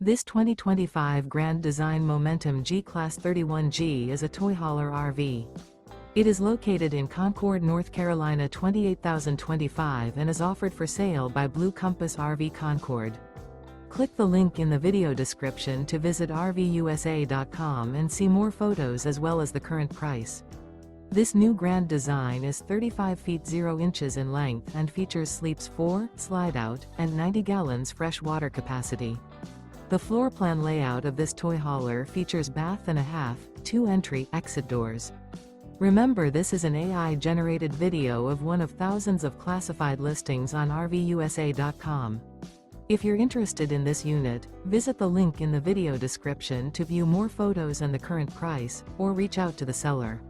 This 2025 Grand Design Momentum G-Class 31G is a toy hauler RV. It is located in Concord, North Carolina 28025 and is offered for sale by Blue Compass RV Concord. Click the link in the video description to visit RVUSA.com and see more photos as well as the current price. This new grand design is 35 feet 0 inches in length and features sleeps 4, slide-out, and 90 gallons fresh water capacity. The floor plan layout of this toy hauler features bath and a half, 2 entry/exit doors. Remember, this is an AI-generated video of one of thousands of classified listings on RVUSA.com. If you're interested in this unit, visit the link in the video description to view more photos and the current price, or reach out to the seller.